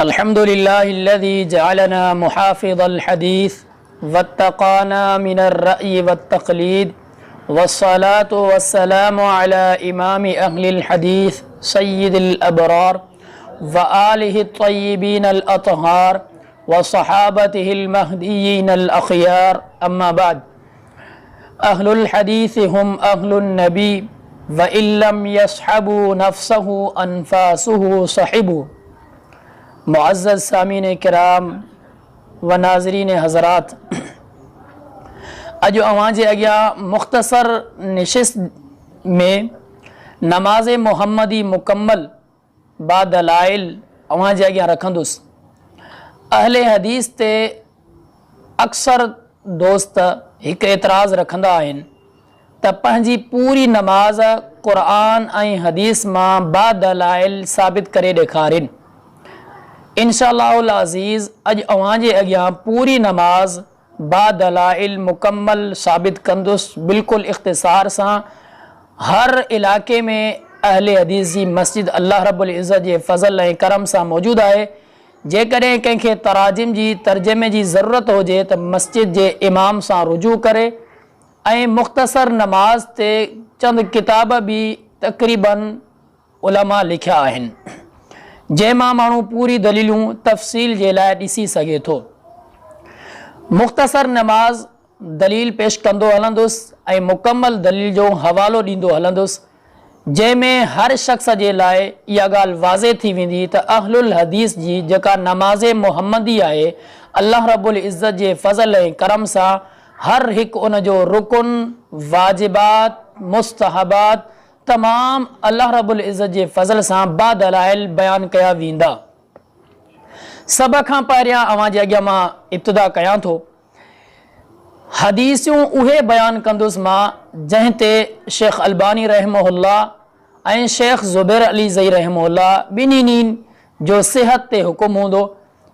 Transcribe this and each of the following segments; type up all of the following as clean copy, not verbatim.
الحمد لله الذي جعلنا محافظ الحديث واتقانا من الرأي والتقليد والصلاة والسلام على إمام أهل الحديث سيد الأبرار وآله الطيبين الأطهار وصحابته المهديين الأخيار. أما بعد، أهل الحديث هم أهل النبي وإن لم يصحبوا نفسه أنفاسه صحبوا. मुअज़्ज़ज़ सामीन किराम व नाज़रीन हज़रात, अॼु अवां जे अॻियां मुख़्तसर निशिस्त में नमाज़ मुहम्मदी मुकम्मल बा दलाइल अवां जे अॻियां रखंदुसि। अहले हदीस ते अक्सर दोस्त हिकु एतिराज़ रखंदा आहिनि त पंहिंजी पूरी नमाज़ क़ुरान ऐं हदीस मां बा दलाइल साबित करे ॾेखारिन। इंशाअल्लाहुल अज़ीज़ अॼु अवां जे अॻियां पूरी नमाज़ बा दलाइल मुकम्मल साबित कंदुसि, बिल्कुलु इख़्तिसार सां। हर इलाइक़े में अहले हदीस जी मस्जिद अल्लाह रब्बुल इज़्ज़त जे फ़ज़ल ऐं करम सां मौजूदु आहे। जेकॾहिं कंहिंखे तराजिम जी तर्जुमे जी ज़रूरत हुजे त मस्जिद जे इमाम सां रुजू करे ऐं मुख़्तसर नमाज ते चंद किताब बि तक़रीबन उलमा लिखिया आहिनि, जंहिंमां माण्हू पूरी दलीलूं तफ़सील जे लाइ ॾिसी सघे थो। मुख़्तसर नमाज दलील पेश कंदो हलंदुसि ऐं मुकम्मल दलील जो हवालो ॾींदो हलंदुसि, जंहिंमें हर शख़्स जे लाइ इहा ॻाल्हि वाज़े थी वेंदी त अहलुल हदीस जी जेका नमाज़ मुहम्मदी आहे, अल्लाह रब्बुल इज़्ज़त जे फ़ज़ल ऐं करम सां हर हिकु उन जो रुकुन, वाजिबात, मुस्तहबात तमाम अल्लाह रब्बुल इज़्ज़त जे फ़ज़ल सां बा दलाइल बयान कया वेंदा। सभ खां पहिरियां अवां जे अॻियां मां इब्तिदा कयां थो। हदीसियूं उहे बयान कंदुसि मां जंहिं ते शेख अलबानी रहमहुल्लाह ऐं शेख ज़ुबैर अली ज़ई रहमहुल्लाह ॿिन्हिनि जो सिहत ते हुकुम हूंदो,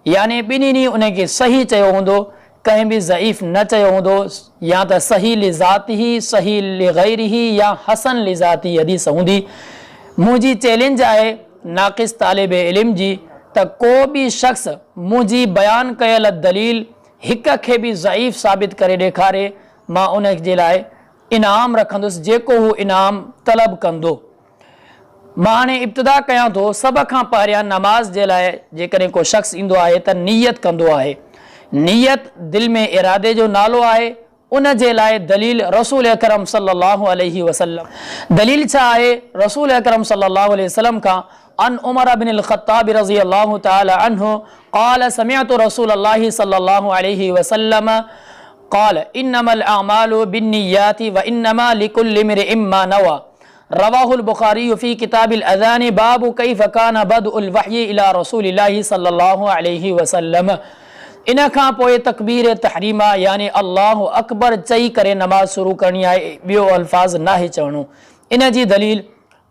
यानी ॿिन्हिनि उन खे सही चयो हूंदो, कंहिं बि ज़ईफ़ न चयो हूंदो, या त सही लिज़ाती, सही लिग़ैरिही या हसन लिज़ाती हदीस हूंदी। मुंहिंजी चैलेंज आहे नाक़िस तालिब इल्म जी त को बि शख़्स मुंहिंजी बयान कयल दलील हिक खे बि ज़ईफ़ साबित करे ॾेखारे, मां उन जे लाइ इनाम रखंदुसि, जेको हू इनाम तलब कंदो। मां हाणे इब्तिदा कयां थो। सभ खां पहिरियां नमाज जे लाइ जेकॾहिं को शख़्स ईंदो आहे त नियत कंदो आहे। नियत दिल में इरादे जो नालो आहे। उन जे लाइ दलील रसूल अकरम सल्लल्लाहु अलैहि वसल्लम। दलील छा आहे? रसूल अकरम सल्लल्लाहु अलैहि वसल्लम खां अन उमर बिन अल-ख़त्ताब रज़ियल्लाहु तआला अन्हु क़ाल समिअतु रसूलल्लाहि सल्लल्लाहु अलैहि वसल्लम क़ाल इन्नमल अअमालु बिन्नियाति व इन्नमा लिकुल्लि इम्रिइन मा नवा। रवाहुल बुखारी फी किताबिल अज़ान बाबु कैफ़ कान बदउल वह्यि इला रसूलिल्लाहि सल्लल्लाहु अलैहि वसल्लम। इन खां पोइ तकबीर तहरीमा यानी अल्लाहु अकबर चई करे नमाज शुरू करणी आहे, ॿियो अल्फाज़ नाहे चवणो। इन जी दलील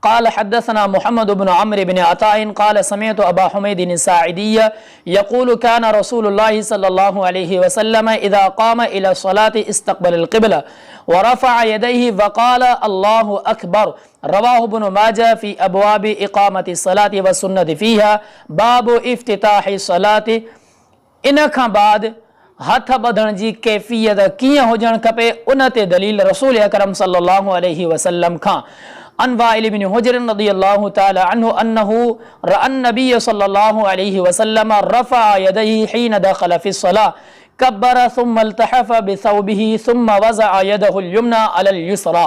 क़ाल हदसना मुहम्मद बिन अम्र बिन अताइन क़ाल समिअतु अबा हुमैद साइदिय यक़ूलु कान रसूलुल्लाहि सल्लल्लाहु अलैहि वसल्लम इज़ा क़ाम इला सलाति इस्तक़बलल क़िबला व रफ़अ यदैहि व क़ाल अल्लाहु अकबर। रवाहु इब्नु माजा फी अबवाबि इक़ामति सलाति व सुन्नति फ़ीहा बाबु इफ्तिताहि सलाति। इन खां बाद हथ ॿधण जी कैफ़ियत कीअं हुजणु खपे, उन ते दलील रसूल अकरम सल्लल्लाहु अलैहि वसल्लम खां। अन वाइल बिन हुज्र रज़ियल्लाहु तआला अन्हु अन्नहु रअन नबी सल्लल्लाहु अलैहि वसल्लम रफ़अ यदैहि हीन दख़ल फ़ी सलाह कब्बर सुम्मा इल्तहफ़ बिसौबिही सुम्मा वज़अ यदहु अल-युमना अलल युसरा।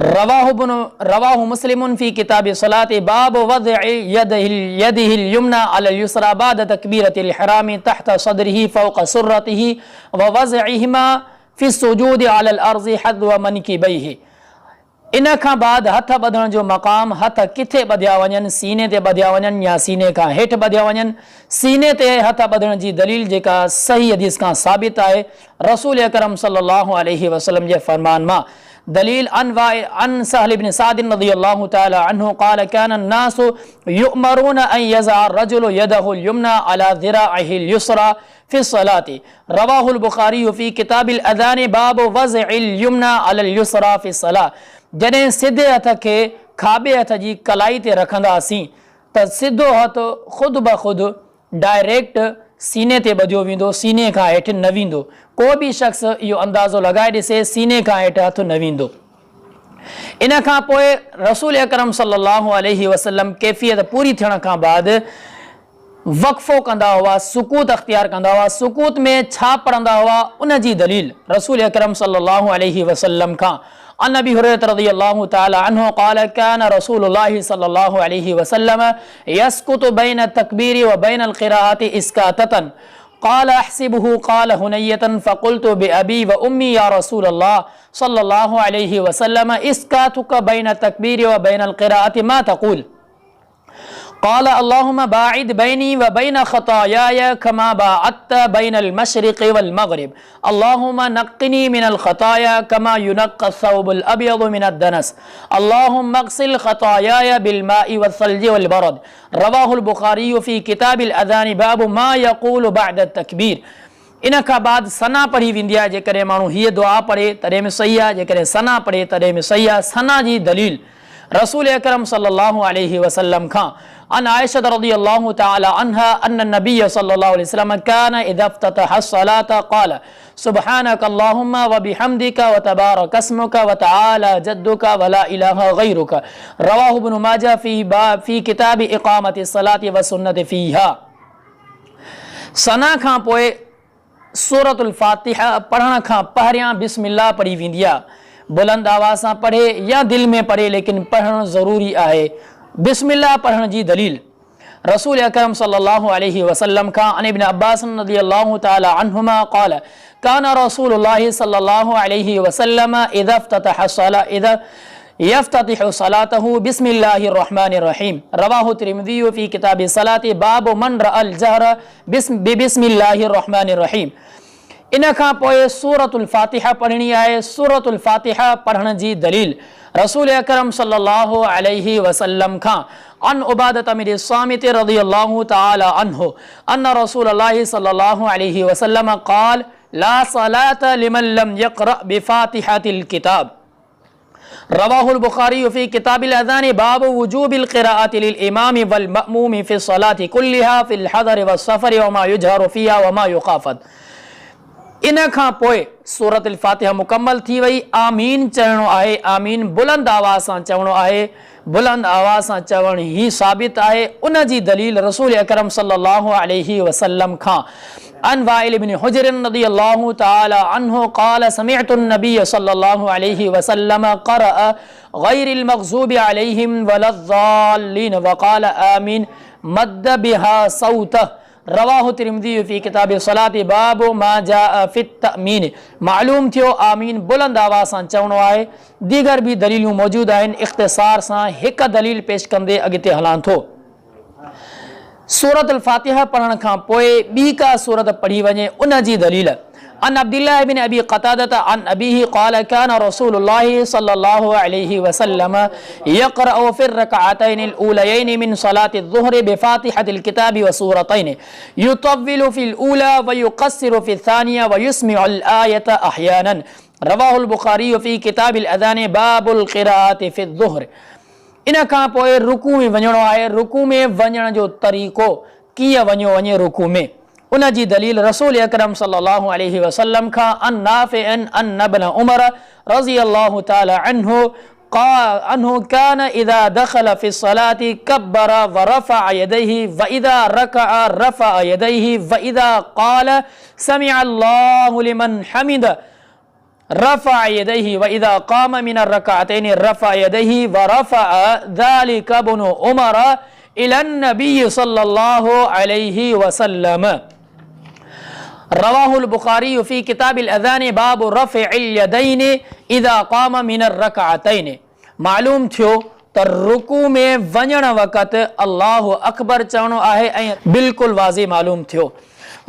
रवाहु मुस्लिमुन फी किताब सलाति बाब वज़अ यदिहिल युमना अलल युसरा बाद तकबीरतिल इहराम तहत सदरिही फौक़ सुर्रतिही व वज़अहिमा फी सुजूद अलल अर्ज़ि हज़्व मनकिबैहि। इन खां बाद हथ ॿधण जो मक़ाम, हथ किथे ॿधिया वञनि, सीने ते ॿधिया वञनि या सीने खां हेठि ॿधिया वञनि। सीने ते हथ ॿधण जी दलील जेका सही हदीस खां साबित आहे रसूल अकरम सल्लल्लाहु अलैहि वसल्लम जे फरमान मां। दलील अन सहल इब्न साद रज़ियल्लाहु तआला अन्हु क़ाल कान अन्नासु युअमरून अन यज़अ रजुलु यदहु अल-युमना अला ज़िराइहिल युसरा फ़ी सलाति। रवाहुल बुखारी फी किताबिल अज़ान बाब वज़इल युमना अलल युसरा फ़ी सलाह। जॾहिं सिधे हथ खे खाॿे हथ जी कलाई ते रखंदासीं त सिधो हथ ख़ुद ब ख़ुद डायरेक्ट सीने ते ॿधियो वेंदो, सीने खां हेठि न वेंदो। को बि शख़्स इहो अंदाज़ो लगाए ॾिसे सीने खां हेठि हथ न वेंदो। इन खां पोइ रसूल अकरम सल्लल्लाहु अलैहि वसल्लम कैफ़ियत पूरी थियण खां बाद वक़फ़ो कंदा हुआ, सुकूत अख्तियार कंदा हुआ। सुकूत में छा पढ़ंदा हुआ उन जी दलील रसूल अकरम सल्लल्लाहु अलैहि वसल्लम खां अन अबी हुरैरा रज़ियल्लाहु तआला अन्हु क़ाल कान रसूलुल्लाह सल्लल्लाहु अलैहि वसल्लम यसकुतु बैन तकबीर व बैन अल क़िराअति इस्काततन क़ाल अहसिबुहु क़ाल हुनय्यतन फ़क़ुल्तु बिअबी व उम्मी या रसूलल्लाह सल्लल्लाहु अलैहि वसल्लम इस्कातुका बैन तकबीर व बैन अल क़िराअति मा तक़ूल क़ाल अल्लाहुम्मा बाइद बैनी व बैन ख़तायाय कमा बाअदत बैन अल मशरिक़ वल मग़रिब अल्लाहुम्मा नक़्क़िनी मिनल ख़ताया कमा युनक़्क़ा अस-सौबुल अब्यद मिनद दनस अल्लाहुम्मा अग़सिल ख़तायाय बिल माइ वस्सल्जि वल बरद रवाहुल बुख़ारी फ़ी किताबिल अज़ान बाबु मा यक़ूलु बअद तकबीर। इन खां बाद सना पढ़ी वेंदी आहे। जेकॾहिं माण्हू हीअ दुआ पढ़े तॾहिं में सही आहे, जेकॾहिं सना पढ़े तॾहिं में सही आहे। सना जी दलील रसूल अकरम सल्लल्लाहु अलैहि वसल्लम खां अन आयशा रज़ियल्लाहु तआला अन्हा अन्न नबिय सल्लल्लाहु अलैहि वसल्लम कान इज़ा इफ्ततह अस्सलात क़ाल सुब्हानक अल्लाहुम्मा व बिहम्दिक व तबारक अस्मुक व तआला जद्दुक व ला इलाहा गैरुक रवाहु इब्न माजा फी किताब इक़ामति सलाति व सुन्नति फीहा। सना खां पोइ सूरतुल फातिहा पढ़ण खां पहिरियां बिस्मिल्लाह पढ़ी वेंदी आहे। बुलंद आवाज़ सां पढ़े या दिल में पढ़े, लेकिन पढ़णु ज़रूरी आहे। बिस्मिल्लाह पढ़ण जी दलील रसूल अकरम सल्लल्लाहु अलैहि वसल्लम खां अन इब्न अब्बास रज़ियल्लाहु तआला अन्हुमा क़ाल कान रसूलुल्लाह सल्लल्लाहु अलैहि वसल्लम इज़ा यफ्ततिहु सलातहु बिस्मिल्लाहिर रहमानिर रहीम रवाहु तिर्मिज़ी फ़ी किताबि सलाति बाब मन रअल जहर बिस्मिल्लाहिर रहमानिर रहीम। इन खां पोइ सूरतुल फातिहा पढ़णी आहे। सूरतुल फातिहा पढ़ण जी दलील रसूल अकरम सल्लल्लाहु अलैहि वसल्लम खां अन उबादत बिन सामित रज़ियल्लाहु तआला अन्हु अन्न रसूलल्लाह सल्लल्लाहु अलैहि वसल्लम क़ाल ला सलात लिमन लम यक़रा बिफातिहातिल किताब रवाहुल बुख़ारी फ़ी किताबिल अज़ान बाब वुजूबिल क़िराअति लिल इमाम वल मअमूम फ़ी सलाति कुल्लिहा फ़िल हज़र वस सफ़र व मा युजहरु फ़ीहा व मा युख़ाफ़त। इन खां पोइ सूरतुल फातिहा मुकम्मल थी वई। आमीन चवणो आहे। आमीन बुलंद आवाज़ सां चवणो आहे। बुलंद आवाज़ सां चवण ही साबित आहे। उन जी दलील रसूल अकरम सल्लल्लाहु अलैहि वसल्लम खां अन वाइल इब्न हुजर रज़ियल्लाहु तआला अन्हु क़ाल समिअतु नबिय सल्लल्लाहु अलैहि वसल्लम क़रअ गैरिल मग़ज़ूबि अलैहिम वलज़्ज़ाल्लीन व क़ाल आमीन मद्द बिहा सौतह रवाहु तिर्मिज़ी फ़ी किताबि सलाति बाबु मा जाअ फ़ी तअमीन। मालूम थियो आमीन बुलंद आवाज़ सां चवणो आहे। दीगर भी दलीलूं मौजूद आहिनि। इख़्तिसार सां हिक दलील पेश कंदे अॻिते हलां थो। सूरतुल फातिहा पढ़ण खां पोइ ॿी का सूरत पढ़ी वञे उन जी दलील अन अब्दुल्लाह इब्न अबी क़तादत अन अबीही क़ाल कान रसूलुल्लाह सल्लल्लाहु अलैहि वसल्लम यक़रअु फ़िर रकअतैनिल ऊलयैनि मिन सलाति ज़ुहरि बिफ़ातिहतिल किताबि व सूरतैनि युतव्विलु फ़िल ऊला व युक़स्सिरु फ़िल थानिया व युस्मिउल आयत अहयानन रवाहुल बुख़ारी फ़ी किताबिल अज़ान बाबुल क़िराअति फ़िल ज़ुहर। इन खां पोइ रुकू में वञणो आहे। रुकू में वञण जो तरीक़ो कीअं वञो वञे रुकू में उन जी दलील रसूल अकरम सल्लल्लाहु अलैहि वसल्लम खां अन नाफ़िअन अन इब्न उमर रज़ियल्लाहु तआला अन्हु कान इज़ा दख़ल फ़ी सलाति कब्बर व रफ़अ यदैहि व इज़ा रकअ रफ़अ यदैहि व इज़ा क़ाल समिअ अल्लाहु लिमन हमिद रफ़अ यदैहि व इज़ा क़ाम मिन अर्रकअतैनि रफ़अ यदैहि व रफ़अ ज़ालिका इब्नु उमर इलन नबी सल्लल्लाहु अलैहि वसल्लम रवाहुल बुख़ारी फ़ी किताबिल अज़ान बाबु रफ़इल यदैनि इज़ा क़ाम मिन अर्रकअतैनि। मालूम थियो त रुकू में वञण वक़्त अल्लाहु अकबर चवणो आहे ऐं बिल्कुलु वाज़े मालूम थियो।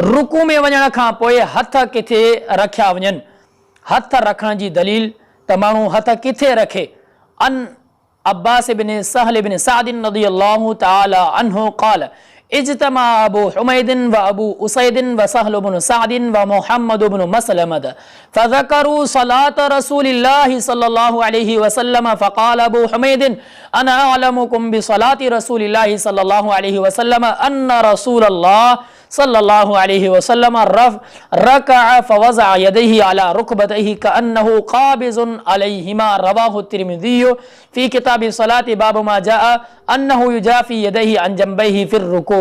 रुकू में वञण खां पोइ हथ किथे रखिया वञनि। हथ रखण जी दलील त माण्हू हथ किथे रखे। अन अब्बास इब्न सहल इब्न साद रज़ियल्लाहु तआला अन्हु क़ाल इज्तमा अबू हुमैदिन व अबू उसैदिन व सहल इब्न सअदिन व मुहम्मद इब्न मसलमह फज़करू सलात रसूलिल्लाहि सल्लल्लाहु अलैहि वसल्लम फ़क़ाल अबू हुमैदिन अना अअलमुकुम बिसलाति रसूलिल्लाहि सल्लल्लाहु अलैहि वसल्लम अन्ना रसूलल्लाह सल्लल्लाहु अलैहि वसल्लम रकअ फवज़अ यदैहि अला रुकबतैहि कअन्नहु क़ाबिज़ुन अलैहिमा रवाहु तिर्मिज़ी फ़ी किताबि सलाति बाब मा जाअ अन्नहु युजाफ़ी यदैहि अन जंबैहि फ़िर रुकूअ।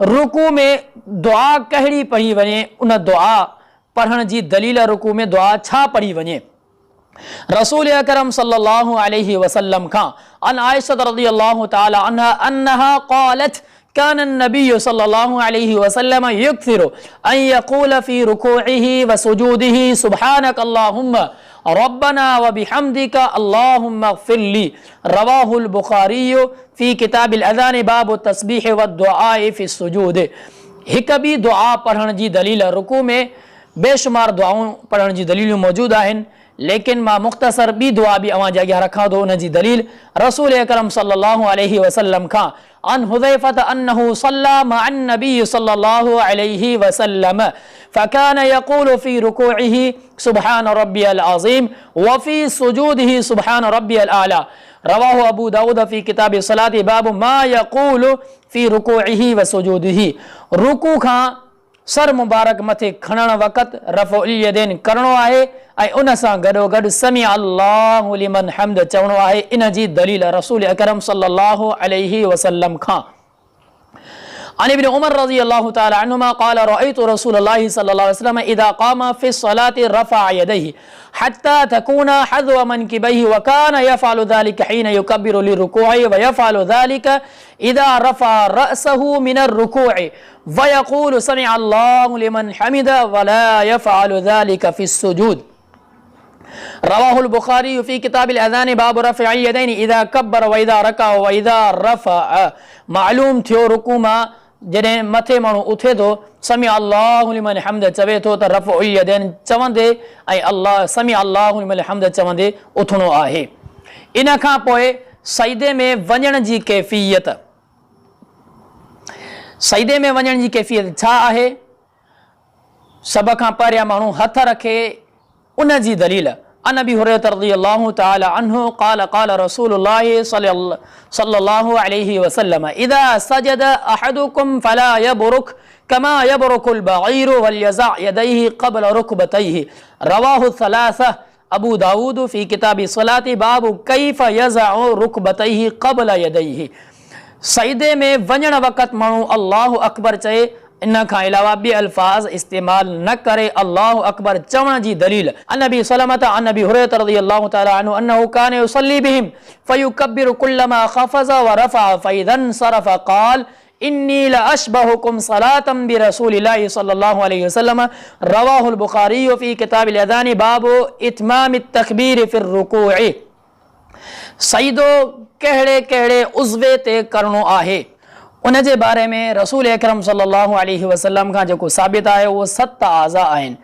रुकू में दुआ कहिड़ी पढ़ी वञे, उन दुआ पढ़ण जी दलील रुकू में दुआ छा पढ़ी वञे। रसूल अकरम सल्लल्लाहु अलैहि वसल्लम खां अन आयशा रज़ियल्लाहु तआला अन्हा अन्नहा क़ालत कान नबी सल्लल्लाहु अलैहि वसल्लम युक्थिरु अन यक़ूल फ़ी रुकूइही व सुजूदिही सुब्हानक अल्लाहुम्मा रब्बना व बिहम्दिका अल्लाहुम्मा इग़फ़िरली रवाहुल बुखारी फ़ी किताबिल अज़ान बाब तस्बीह व दुआ फ़ी सुजूद। हिक बि दुआ पढ़ण जी दलील रुकू में बेशुमार दुआऊं पढ़ण जी दलीलूं मौजूद आहिनि, लेकिन मां मुख़्तसर बि दुआ बि अवां जे अॻियां रखां थो। उन जी दलील रसूल अकरम सल्लल्लाहु अलैहि वसल्लम खां अन हुज़ैफ़त अन्नहु सल्ला मअन नबी सल्लल्लाहु अलैहि वसल्लम फ़कान यक़ूलु फ़ी रुकूइही सुब्हान रब्बियल अज़ीम व फ़ी सुजूदिही सुब्हान रब्बियल आला रवाहु अबू दाऊद फ़ी किताबि सलाति बाब मा यक़ूलु फ़ी रुकूइही व सुजूदिही। रुकू खां सर मुबारक मथे खणण वक़्त रफ़उल यदैन करणो आहे ऐं उन सां गॾोगॾु समी अल्लाहु लिमन हम्द चवणो आहे। इन जी दलील रसूल अकरम सल्लल्लाहु अलैहि वसल्लम खां अन इब्न उमर रज़ियल्लाहु तआला अन्हुमा क़ाल रअयतु रसूलल्लाहि सल्लल्लाहु अलैहि वसल्लम इज़ा क़ाम फ़ी स्सलाति रफ़अ यदैहि हत्ता तकूना हज़्व मनकिबैहि व कान यफ़अलु ज़ालिका हीन युकब्बिरु लिरुकूइ व यफ़अलु ज़ालिका इज़ा रफ़अ रअसहु मिनर रुकूइ व यक़ूलु समिअ अल्लाहु लिमन हमिदा व ला यफ़अलु ज़ालिका फ़ी सुजूद। रवाहुल बुखारी फ़ी किताबिल अज़ान बाब रफ़अल यदैन इज़ा कब्बर व इज़ा रका व इज़ा रफ़अ। मालूम थियो रुकू मां जॾहिं मथे माण्हू उथे थो समी अल्लाहु लिमन हम्द चवे थो त रफ़उल यदैन चवंदे ऐं अल्लाह समी अल्लाहु लिमन हम्द चवंदे उथणो आहे। इन खां पोइ सजदे में वञण जी कैफ़ियत, सजदे में वञण जी कैफ़ियत छा आहे? सभ खां पहिरियां माण्हू हथ रखे, उन जी दलील अन अबी हुरैरा रज़ियल्लाहु तआला अन्हु क़ाल क़ाल रसूलुल्लाहि सल्लल्लाहु अलैहि वसल्लम इज़ा सजद अहदुकुम फला यबरुक कमा यबरुकुल बईरु वलयज़अ यदैहि क़ब्ल रुकबतैहि रवाहु सलासा अबू दाऊद फ़ी किताबि सलाति बाब कैफ़ यज़अ रुकबतैहि क़ब्ल यदैहि। सजदे में वञण वक़्त माण्हू अल्लाहु अकबर चए, इन खां अलावा ॿिए अल्फाज़ इस्तेमाल न करे अल्लाहु अकबर चवण जी दलील अन अबी सलमत अन अबी हुरैरा रज़ियल्लाहु तआला अन्हु अन्नहु कान युसल्ली बिहिम फयुकब्बिरु कुल्लमा ख़फ़ज़ व रफ़अ फ़इज़ा सरफ़ क़ाल इन्नी लअशबहुकुम सलातन बिरसूलिल्लाहि सल्लल्लाहु अलैहि वसल्लम रवाहुल बुखारी फ़ी किताबिल अज़ान बाब इत्मामित तकबीर फ़िर रुकूइ। सजदो कहिड़े कहिड़े उज़्वे ते करणो आहे, उन जे बारे में रसूल अकरम सल्लल्लाहु अलैहि वसल्लम खां जेको साबित आहे उहो 7 आज़ा आहिनि।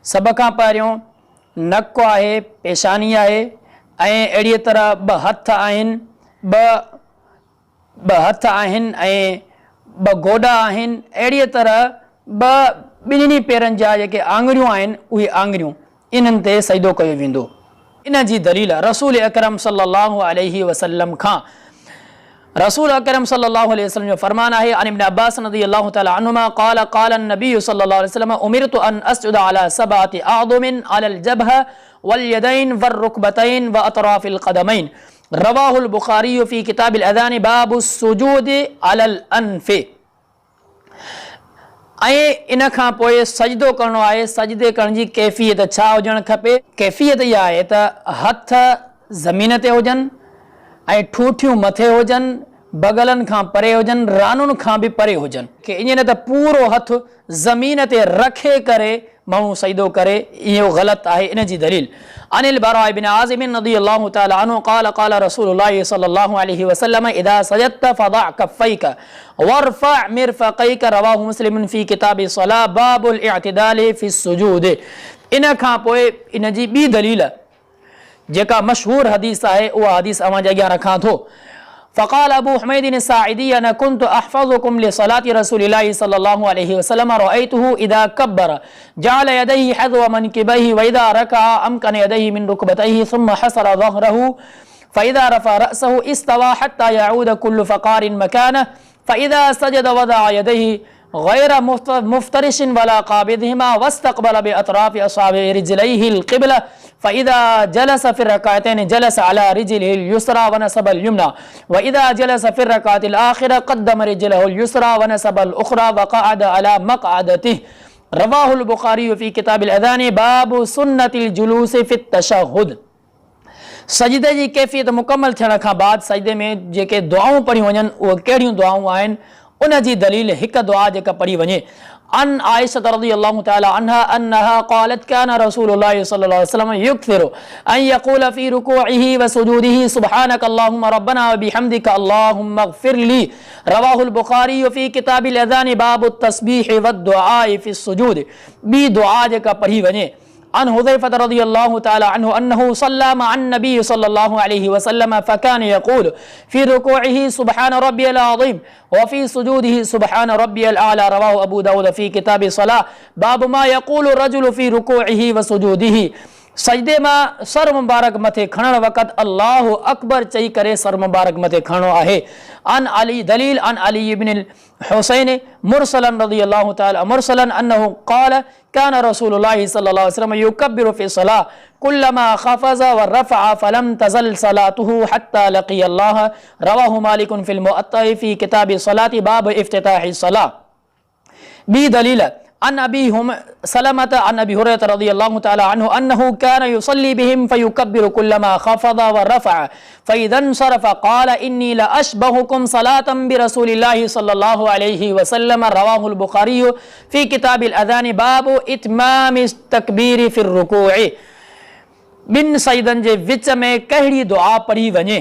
सभ खां पहिरियों नक आहे, पेशानी आहे ऐं अहिड़ीअ तरह ॿ हथ आहिनि, ॿ हथ आहिनि ऐं ॿ गोॾा आहिनि। अहिड़ीअ तरह ॿिन्हिनि पेरनि जा जेके आङुरियूं आहिनि उहे आङुरियूं इन्हनि ते सजदो कयो वेंदो। इन जी दलील रसूल अकरम सल्लल्लाहु अलैहि वसल्लम खां रसूल अकरम सल्लल्लाहु अलैहि वसल्लम जो फरमान आहे अन इब्न अब्बास रज़ियल्लाहु तआला अन्हुमा क़ाल क़ाल नबी सल्लल्लाहु अलैहि वसल्लम उमिरतु अन अस्जुद अला सबअति अअज़ुमिन अलल जबह वल यदैन वर रुकबतैन व अतराफिल क़दमैन रवाहुल बुखारी फ़ी किताबिल अज़ान बाबुस सुजूद अलल अनफ़। ऐं इन खां पोइ सजदो करणो आहे। सजदे करण जी कैफ़ियत छा हुजणु खपे? कैफ़ियत इहा आहे त हथ ज़मीन ते हुजनि ऐं ठूठियूं मथे हुजनि, बगलनि खां परे हुजनि, रानुनि खां बि परे हुजनि। कि ईअं न त पूरो हथ ज़मीन ते रखे करे माण्हू सजदो करे, इहो ग़लति आहे। इन जी दलील अनिल बरा इब्न आज़िम रज़ियल्लाहु तआला अन्हु क़ाल क़ाल रसूलुल्लाहि सल्लल्लाहु अलैहि वसल्लम इज़ा सजदत फदअ कफ़ैक वरफ़अ मिरफ़क़ैक रवाहु मुस्लिम फ़ी किताबि सलाह बाबुल इअ्तिदाल फ़ी सुजूद। इन खां पोइ इन जी ॿी दलील जेका मशहूर हदीस आहे उहा हदीस अवां जे अॻियां रखां थो। फ़क़ाल अबू हुमैद साइदी अना कुन्तु अहफ़ज़ुकुम लिसलाति रसूलिल्लाहि सल्लल्लाहु अलैहि वसल्लम रअयतुहु इज़ा कब्बरा जअल यदैहि हज़्व मनकिबैहि व इज़ा रकअ अमकन यदैहि मिन रुकबतैहि सुम्मा हसरा ज़हरहु फ़इज़ा रफ़अ रअसहु इस्तवा हत्ता यऊद कुल्लु फ़क़ारिन मकानह फ़इज़ा सजद वज़अ यदैहि गैर मुफ्तरिशिन वला क़ाबिदिहिमा वस्तक़बल बिअतराफ़ि असाबि'i रिजलैहिल क़िबला फ़इज़ा जलस फ़िर रकाअतैनि जलस अला रिजलिहिल युस्रा व नसबल युमना व इज़ा जलस फ़िर रकाअतिल आख़िरा क़द्दम रिजलहुल युस्रा व नसबल उख़रा व क़अद अला मक़अदतिहि। रवाहुल बुख़ारी फ़ी किताबिल अज़ान बाबु सुन्नतिल जुलूस फ़ित तशहुद। सजदे जी कैफ़ियत मुकम्मल थियण खां बाद सजदे में जेके दुआऊं पढ़ियूं वञनि उहे कहिड़ियूं दुआऊं आहिनि उन जी दलील हिकु दुआ जेका पढ़ी वञे। अन आयशा रज़ियल्लाहु तआला अन्हा अन्नहा क़ालत काना रसूलुल्लाह सल्लल्लाहु अलैहि वसल्लम युक्थिरु अन यक़ूल फ़ी रुकूइही व सुजूदिही सुब्हानक अल्लाहुम्मा रब्बना व बिहम्दिका अल्लाहुम्मा इग़फ़िरली। रवाहुल बुख़ारी फ़ी किताबिल अज़ान बाबु तस्बीह व दुआए फ़ी सुजूद। ॿी दुआ जेका पढ़ी वञे। अन हुज़ैफ़ा रज़ियल्लाहु तआला अन्हु अन्नहु सल्ला मअन नबी सल्लल्लाहु अलैहि वसल्लम फ़कान यक़ूल फ़ी रुकूइही सुब्हान रब्बियल अज़ीम व फ़ी सुजूदिही सुब्हान रब्बियल आला। रवाहु अबू दाऊद फ़ी किताबि सलाह बाबु मा यक़ूलु रजुलु फ़ी रुकूइही व सुजूदिही। सजदे मां सर मुबारक मथे खणण वक़्त अल्लाहु अकबर चई करे सर मुबारक मथे खणणो आहे। अन अली दलील अन अली इब्न हुसैन मुरसलन रज़ियल्लाहु तआला मुरसलन अन्नहु क़ाल कान रसूलुल्लाह सल्लल्लाहु अलैहि वसल्लम युकब्बिरु फ़ी सलाह कुल्लमा ख़फ़ज़ व रफ़अ फ़लम तज़ल सलातुहु हत्ता लक़िय अल्लाह। रवाहु मालिकुन फ़िल मुअत्ता फ़ी किताबि सलाति बाब इफ़्तिताहि सलाह। बी दलील अन अबी सलमत अन अबी हुरैरा रज़ियल्लाहु तआला अन्हु अन्नहु कान युसल्ली बिहिम फ़युकब्बिरु कुल्लमा ख़फ़ज़ व रफ़अ फ़इज़ा इंसरफ़ क़ाल इन्नी लअशबहुकुम सलातन बिरसूलिल्लाहि सल्लल्लाहु अलैहि वसल्लम। रवाहुल बुख़ारी फ़ी किताबिल अज़ान बाबु इत्मामित तकबीर फ़िर रुकूअ। बिन सजदनि जे विच में कहिड़ी दुआ पढ़ी वञे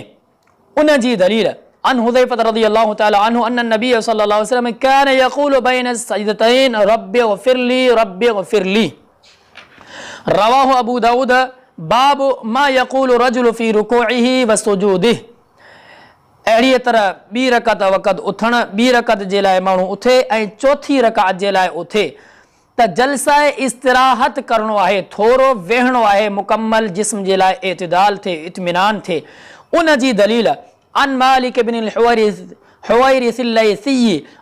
उन जी दलील। अन हुज़ैफ़ा रज़ियल्लाहु तआला अन्हु अन्न नबी सल्लल्लाहु अलैहि वसल्लम कान यक़ूलु बैन सजदतैन रब्बिग़फ़िरली। रवाहु अबू दाऊद बाबु मा यक़ूलु रजुलु फ़ी रुकूइही व सुजूदिही। अहिड़ीअ तरह ॿी रकात वक़्त उथण ॿी रकात जे लाइ माण्हू उथे ऐं चौथी रकात जे लाइ उथे त जलसाए इस्तिराहत करणो आहे, थोरो वेहणो आहे, मुकम्मल जिस्म जे लाइ एतिदाल थे इत्मिनान थे। उन जी दलील अन मालिक बिन हुवैरिस लैसी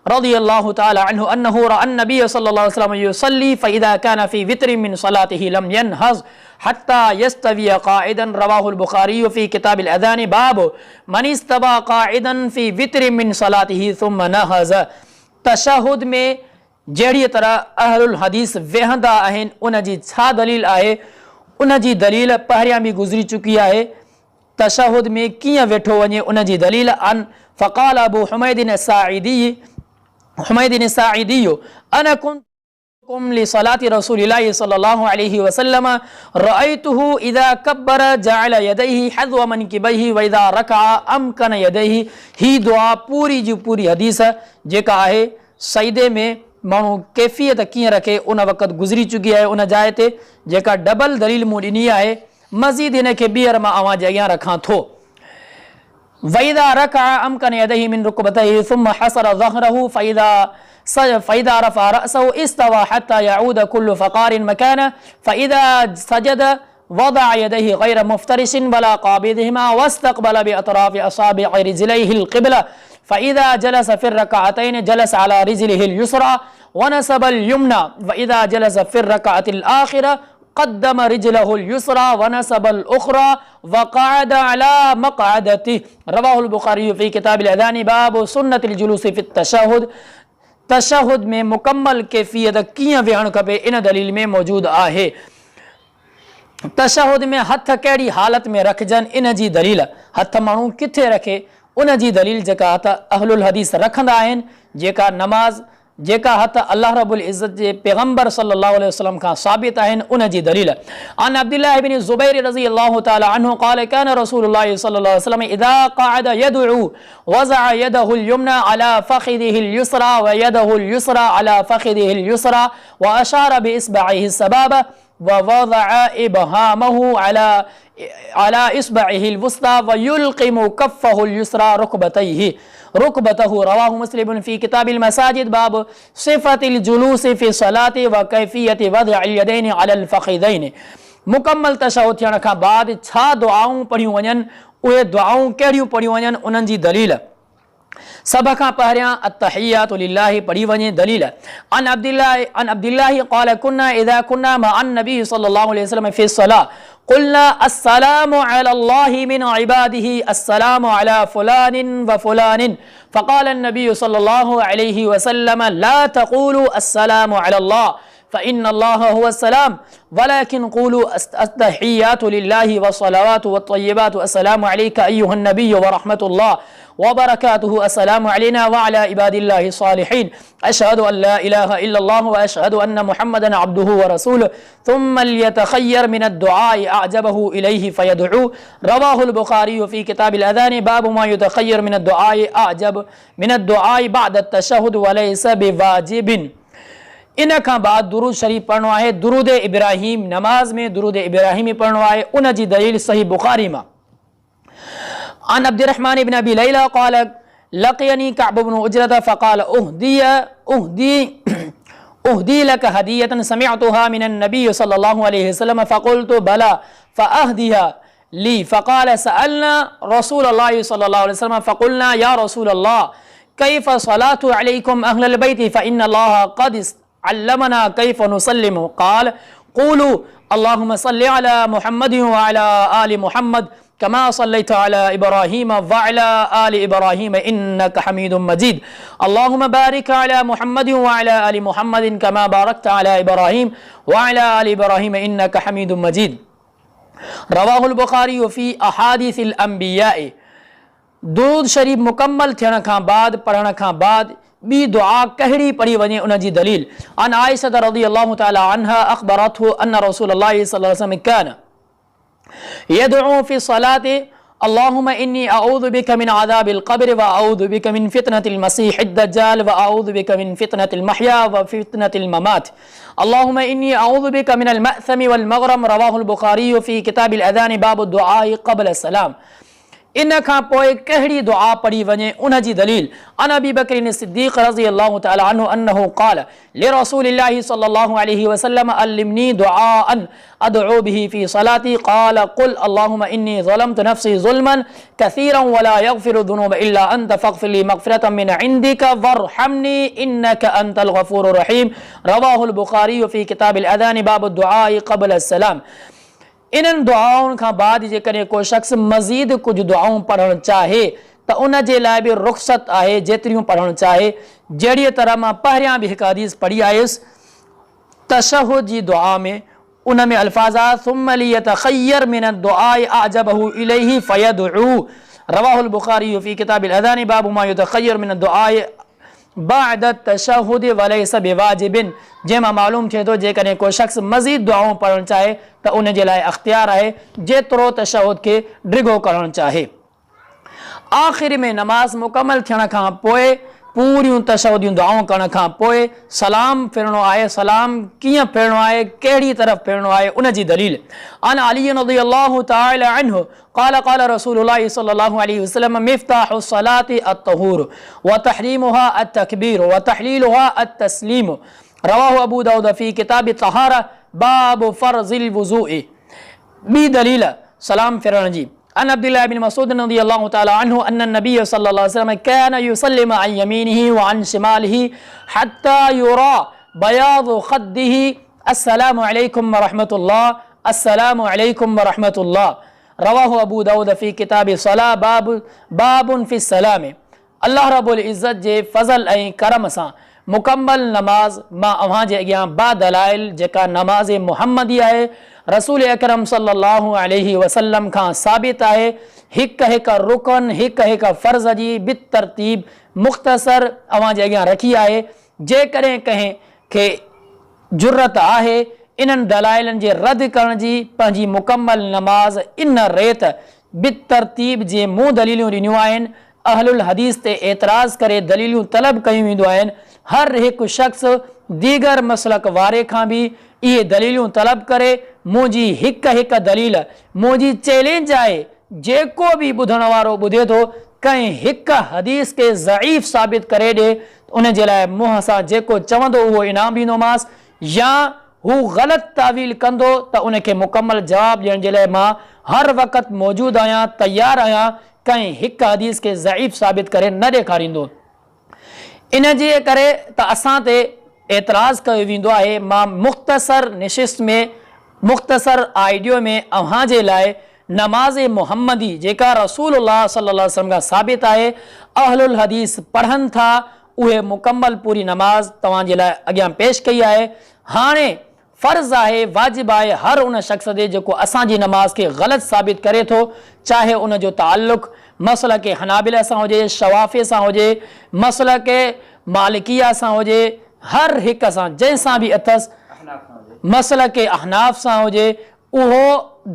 रज़ियल्लाहु तआला अन्हु अन्नहु रअन नबी सल्लल्लाहु अलैहि वसल्लम युसल्ली फ़इज़ा कान फ़ी वित्रिन मिन सलातिही लम यनहज़ हत्ता यस्तविय क़ाइदन। रवाहुल बुख़ारी फ़ी किताबिल अज़ान बाबु मन इस्तवा क़ाइदन फ़ी वित्रिन मिन सलातिही सुम्मा नहज़। तशहुद में जहिड़ी तरह अहलुल हदीस वेहंदा आहिनि उन जी छा दलील आहे उन जी दलील पहिरियां बि गुज़री चुकी आहे। तशहुद में कीअं वेठो वञे उन जी दलील। अन फ़क़ाल अबू हुमैदिन साइदी अना कुन्तु लिसलाति रसूलिल्लाहि सल्लल्लाहु अलैहि वसल्लम रअयतुहु इज़ा कब्बर जअल यदैहि हज़्व मनकिबैहि व इज़ा रकअ अमकन यदैहि। ही दुआ पूरी जी पूरी हदीस जेका आहे सजदे में माण्हू कैफ़ियत कीअं रखे उन वक़्त गुज़री चुकी आहे उन जाइ ते जेका डबल दलील मूं ॾिनी आहे। मज़ीद हिन खे ॿीहर मां अव्हां जे अॻियां रखां थो। वइज़ा रकअ अमकन यदैहि मिन रुकबतैहि सुम्मा हसर ज़हरहु फ़इज़ा रफ़अ रअसहु इस्तवा हत्ता यऊद कुल्लु फ़क़ारिन मकानह फ़इज़ा सजद वज़अ यदैहि गैर मुफ्तरिशिन वला क़ाबिदिहिमा वस्तक़बल बिअतराफ़ि असाबि'i रिजलैहिल क़िबला फ़इज़ा जलस फ़िर रकअतैन जलस अला रिजलिहिल युस्रा व नसबल युमना व इज़ा जलस फ़िर रकअतिल आख़िरा क़द्दम रिजलहुल युस्रा व नसबल उख़रा व क़अद अला मक़अदतिही। रवाहुल बुख़ारी फ़ी किताबिल अज़ान बाबु सुन्नतिल जुलूस फ़ित तशहुद। तशहुद में मुकम्मल कैफ़ियत कीअं वेहणु खपे इन दलील में मौजूद आहे। तशहुद में हथ कहिड़ी हालत में रखजनि इन जी दलील, हथ माण्हू किथे रखे उन जी दलील जेका हथ अहलुल हदीस रखंदा आहिनि, जेका नमाज जेका हथ अल्लाह रब्बुल इज़्ज़त जे पैगंबर सल्लल्लाहु अलैहि वसल्लम खां साबित आहिनि उन जी दलील। अन अब्दुल्लाह इब्न ज़ुबैर रज़ियल्लाहु तआला अन्हु क़ाल कान रसूलुल्लाह सल्लल्लाहु अलैहि वसल्लम इज़ा क़अद यदउ वज़अ यदहुल युमना अला फ़ख़िदिहिल युस्रा व यदहुल युस्रा अला फ़ख़िदिहिल युस्रा व अशार बिइस्बाइहि सबाबा व वज़अ इबहामहु अला इस्बअहिल वुस्ता व युल्क़िमु कफ़्फ़हुल युस्रा रुकबतहु रवाहु मुस्लिम फ़ी किताबिल मसाजिद बाब सिफ़तिल जुलूस फ़ी सलाति व कैफ़ियति वज़अल यदैनि अलल फ़ख़िदैनि। मुकम्मल तशहुद थियण खां बाद छा दुआऊं पढ़ियूं वञनि, उहे दुआऊं कहिड़ियूं पढ़ियूं वञनि, उन्हनि जी दलील सब खां पहिरियां अत्तहियातु लिल्लाहि पढ़ी वञे। दलील अन अब्दिल्लाहि क़ाल कुन्ना इज़ा कुन्ना मअन नबी सल्लल्लाहु अलैहि वसल्लम फ़ी सलाह क़ुल्ना अस्सलामु अलल्लाहि मिन इबादिहि अस्सलामु अला फुलानिन व फुलानिन फ़क़ाल अन्नबी सल्लल्लाहु अलैहि वसल्लम ला तक़ूलू अस्सलामु अलल्लाह फ़इन्नल्लाह हुवस्सलाम वलाकिन क़ूलू अत्तहियातु लिल्लाहि वस्सलावातु वत्तय्यिबातु अस्सलामु अलैका अय्युहन नबिय्यु व रहमतुल्लाह व बरकातुहु अस्सलामु अलैना व अला इबादिल्लाहि सालिहीन अशहदु अन ला इलाहा इल्लल्लाह व अशहदु अन्न मुहम्मदन अब्दुहु व रसूलुहु थुम्मा लियतख़य्यर मिन अद्दुआइ अअजबहु इलैहि फयदउ। रवाहुल बुखारी फ़ी किताबिल अज़ान बाब मा युतख़य्यर मिन अद्दुआइ अअजब मिन अद्दुआइ बअद अत्तशहुद व लैसा बिवाजिबिन। इन खां बाद दुरूद शरीफ पढ़नो आहे। दुरूद इब्राहिम नमाज में दुरूद इब्राहिमी पढ़नो आहे। उन जी दलील सही बुखारी मां अन अब्दुर्रहमान इब्न अबी लैला क़ाल लक़ियनी कअब इब्न उजरत फ़क़ाल उहदी लक हदियतन समिअतुहा मिनन नबी सल्लल्लाहु अलैहि वसल्लम फ़क़ुल्तु बला फ़अहदिहा ली फ़क़ाल सअलना रसूलल्लाह सल्लल्लाहु अलैहि वसल्लम फ़क़ुलना या रसूलल्लाह कैफ़ सलातु अलैकुम अहलल बैति फ़इन्नल्लाह क़द अल्लमना कैफ़ नुसल्लिमु क़ाल क़ूलू अल्लाहुम्मा सल्लि अला मुहम्मद व अला आलि मुहम्मद कमा सल्लैता अला इब्राहीम व अला आलि इब्राहीम इन्नका हमीदुम मजीद अल्लाहुम्मा बारिक अला मुहम्मद व अला आलि मुहम्मद कमा बारकता अला इब्राहीम व अला आलि इब्राहीम इन्नका हमीदुम मजीद। रवाहुल बुखारी फ़ी अहादीसिल अंबिया। दुरूद शरीफ मुकम्मल थियण खां बाद पढ़ण खां बाद बी दुआ कहिड़ी पढ़ी वञे, उन जी दलील अन आइशा रज़ियल्लाहु तआला अन्हा अख़बरतहु अन्न रसूलल्लाह सल्लल्लाहु अलैहि वसल्लम कान यदउ फ़ी सलाति अल्लाहुम्मा इन्नी अऊज़ु बिका मिन अज़ाबिल क़ब्र व अऊज़ु बिका मिन फ़ितनतिल मसीहिद दज्जाल व अऊज़ु बिका मिन फ़ितनतिल महया व फ़ितनतिल ममात अल्लाहुम्मा इन्नी अऊज़ु बिका मिनल मअसम वल मग़रम। रवाहुल बुखारी फ़ी किताबिल अज़ान बाब दुआइ क़ब्ल सलाम। इन खां पोइ कहिड़ी दुआ पढ़ी वञे, उन जी दलील अन अबी बकर सिद्दीक़ रज़ियल्लाहु तआला अन्हु अन्नहु क़ाल लिरसूलिल्लाहि सल्लल्लाहु अलैहि वसल्लम अल्लिमनी दुआअन अदउ बिही फ़ी सलाती क़ाल क़ुल अल्लाहुम्मा इन्नी ज़लमतु नफ़्सी ज़ुल्मन कसीरन वला यग़फ़िरु ज़ुनूब इल्ला अंत फ़ग़फ़िर ली मग़फ़िरतम मिन इंदिका वरहमनी इन्नका अंतल गफ़ूरुर रहीम। रवाहुल बुखारी फ़ी किताबिल अज़ान बाब दुआइ क़ब्ल सलाम। इन्हनि दुआउनि खां बाद जेकॾहिं को शख़्स मज़ीद कुझु दुआऊं पढ़णु चाहे त उन जे लाइ बि रुख़्सत आहे, जेतिरियूं पढ़णु चाहे। जहिड़ीअ तरह मां पहिरियां बि हिकु हदीस पढ़ी आयुसि तशहुद जी दुआ में, उन में अल्फाज़ा सुम्मा लियतख़य्यर मिन अद्दुआइ अअजबहु इलैहि फयदउ। रवाहुल बुखारी फ़ी किताबिल अज़ान बाब मा युतख़य्यर मिन अद्दुआइ बाद तशहुद वलैसा बिवाजिबिन। जंहिंमां मालूम थिए थो जेकॾहिं को शख़्स मज़ीद दुआऊं पढ़णु चाहे त उन जे लाइ अख़्तियार आहे, जेतिरो तशहुद खे डिघो करणु चाहे। आख़िर में नमाज़ मुकमल थियण खां पोइ पूरियूं तशहुदियूं दुआऊं करण खां पोइ सलाम फिरणो आहे। सलाम कीअं फिरणो आहे, कहिड़ी तरफ़ फिरणो आहे, उन जी दलील अन अली रज़ियल्लाहु तआला अन्हु क़ाल क़ाल रसूलुल्लाह सल्लल्लाहु अलैहि वसल्लम मिफ़्ताहु सलाति अत्तहूर व तहरीमुहा अत्तकबीर व तहलीलुहा अत्तस्लीम। रवाहु अबू दाऊद फ़ी किताब तहारा बाब फ़र्ज़िल वुज़ूइ। बी दलील सलाम फिरण जी अन अब्दुल्लाह बिन मसूद रज़ियल्लाहु तआला अन्हु अन्न नबी सल्लल्लाहु अलैहि वसल्लम कान युसल्लिमु अन यमीनिही व अन शिमालिही हत्ता युरा बयाज़ु ख़द्दिही अस्सलामु अलैकुम व रहमतुल्लाह अस्सलामु अलैकुम व रहमतुल्लाह। रवाहु अबू दाऊद फ़ी किताब सलाह बाबुन फ़ी सलाम। अल्लाह रब्बुल इज़्ज़त जे फ़ज़ल ऐं करम सां मुकम्मल नमाज मां अव्हां जे अॻियां बा दलाइल जेका नमाज़ मुहम्मदी आहे रसूल अकरम सल्लल्लाहु अलैहि वसल्लम खां साबित आहे। हिकु हिकु रुकन हिकु हिकु फ़र्ज़ जी बितरतीब मुख़्तसर अव्हां जे अॻियां रखी आहे। जेकॾहिं कंहिं खे जुर्रत आहे इन्हनि दलाइलनि जे रद्द करण जी, पंहिंजी मुकम्मल नमाज इन रेत बितरतीब जे मूं दलीलूं ॾिनियूं आहिनि। अहलुल हदीस ते एतराज़ करे दलीलूं तलब कयूं वेंदियूं आहिनि। हर हिकु शख़्स दीगर मसलक वारे खां भी ये दलीलूं तलब करे। मुझी हिक हिक दलील मुझी चैलेंज आहे, जेको भी ॿुधण वारो ॿुधे थो कंहिं हिक हदीस के ज़ईफ़ साबित करे ॾे, उन जे लाइ मुंहं सां जेको चवंदो उहो इनाम ॾींदोमांसि, या हू ग़लति तावील कंदो त उनखे मुकम्मल जवाब ॾियण जे लाइ मां हर वक़्तु मौजूदु आहियां, तयारु आहियां। कंहिं हिक हदीस के ज़ईफ़ साबित करे न ॾेखारींदो। इन जे करे त असां ते एतिराज़ कयो वेंदो आहे। मां मुख़्तसर निशिस्त में मुख़्तसर आइडियो में अव्हां जे लाइ नमाज़ मुहम्मदी जेका रसूलुल्लाह सल्लल्लाहु अलैहि वसल्लम खां साबित आहे, अहलुल हदीस पढ़नि था, उहे मुकम्मल पूरी नमाज तव्हां जे लाइ अॻियां पेश कई आहे। हाणे फ़र्ज़ आहे, वाजिब आहे हर उन शख़्स ते जेको असांजी नमाज के ग़लति साबित करे थो, चाहे उन जो ताल्लुक़ मसला के हनाबिला सां हुजे, शवाफ़े सां हुजे, मसला के मालिकिया सां हुजे, हर हिक सां जंहिंसां बि अथसि, मसला के अहनाफ सां हुजे, उहो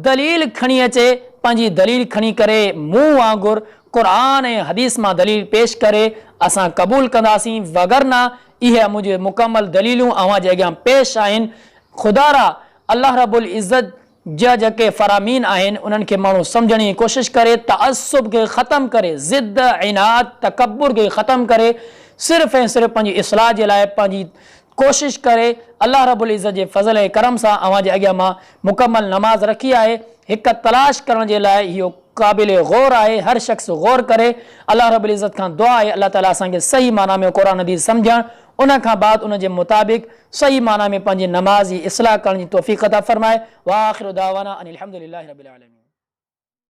दलील खणी अचे, पंहिंजी दलील खणी करे मूं वांगुरु क़ुरान ऐं हदीस मां दलील पेश करे असां क़बूल कंदासीं। वगरना इहे मुंहिंजे मुकम्मल दलीलूं अव्हां जे अॻियां पेश आहिनि। खुदारा अल्लाह रब्बुल इज़्ज़त जा जेके फ़रामीन आहिनि उन्हनि खे माण्हू सम्झण जी कोशिशि करे, तअस्सुब खे ख़तमु करे, ज़िद इनाद तकब्बुर खे ख़तमु करे, सिर्फ़ु ऐं सिर्फ़ु पंहिंजी इस्लाह जे लाइ पंहिंजी कोशिशि करे। अल्लाह रब्बुल इज़्ज़त जे फज़ल ऐं करम सां अव्हां जे अॻियां मां मुकम्मल नमाज़ रखी आहे। हिक तलाश करण जे लाइ इहो क़ाबिल गौर आहे, हर शख़्स गौर करे। अल्लाह रब्बुल इज़्ज़त खां दुआ आहे अल्लाह ताला असांखे सही माना में क़ुरान हदीस सम्झण, उन खां बाद उन जे मुताबिक़ सही माना में पंहिंजी नमाज़ जी इस्लाह करण जी तौफ़ीक़ अता फ़रमाए। व आख़िरु दावाना अनिल हम्दुलिल्लाहि रब्बिल आलमीन।